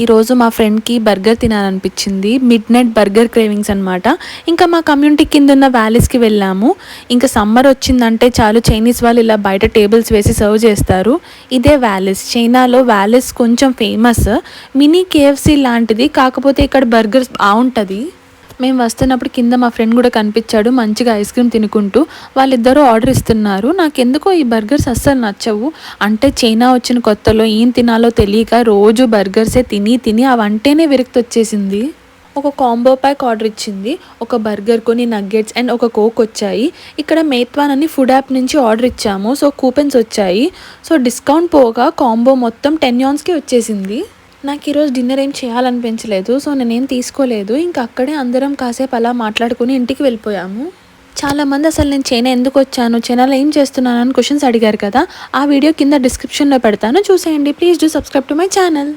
ఈరోజు మా ఫ్రెండ్కి బర్గర్ తినాలనిపించింది. మిడ్ నైట్ బర్గర్ క్రేవింగ్స్ అనమాట. ఇంకా మా కమ్యూనిటీ కింద ఉన్న వ్యాలీస్కి వెళ్ళాము. ఇంకా సమ్మర్ వచ్చిందంటే చాలు చైనీస్ వాళ్ళు ఇలా బయట టేబుల్స్ వేసి సర్వ్ చేస్తారు. ఇదే వ్యాలీస్. చైనాలో వ్యాలీస్ కొంచెం ఫేమస్. మినీ కేఎఫ్సీ లాంటిది, కాకపోతే ఇక్కడ బర్గర్స్ బాగుంటుంది. మేము వస్తున్నప్పుడు కింద మా ఫ్రెండ్ కూడా కనిపించాడు మంచిగా ఐస్ క్రీమ్ తినుకుంటూ. వాళ్ళిద్దరూ ఆర్డర్ ఇస్తున్నారు. నాకెందుకో ఈ బర్గర్స్ అస్సలు నచ్చవు. అంటే చైనా వచ్చిన కొత్తలో ఏం తినాలో తెలియక రోజు బర్గర్సే తిని తిని అవంటేనే విరక్తి వచ్చేసింది. ఒక కాంబో ప్యాక్ ఆర్డర్ ఇచ్చింది. ఒక బర్గర్, కొన్ని నగ్గెట్స్ అండ్ ఒక కోక్ వచ్చాయి. ఇక్కడ మేత్వాన్ అని ఫుడ్ యాప్ నుంచి ఆర్డర్ ఇచ్చాము. సో కూపెన్స్ వచ్చాయి. సో డిస్కౌంట్ పోగా కాంబో మొత్తం 10 yuansకి వచ్చేసింది. నాకు ఈరోజు డిన్నర్ ఏం చేయాలనిపించలేదు. సో నేనేం తీసుకోలేదు. ఇంకా అక్కడే అందరం కాసేపు అలా మాట్లాడుకుని ఇంటికి వెళ్ళిపోయాము. చాలామంది అసలు నేను చైనా ఎందుకు వచ్చాను, చైనాలో ఏం చేస్తున్నాను అని క్వశ్చన్స్ అడిగారు కదా. ఆ వీడియో కింద డిస్క్రిప్షన్లో పెడతాను, చూసేయండి. Please do subscribe to my channel.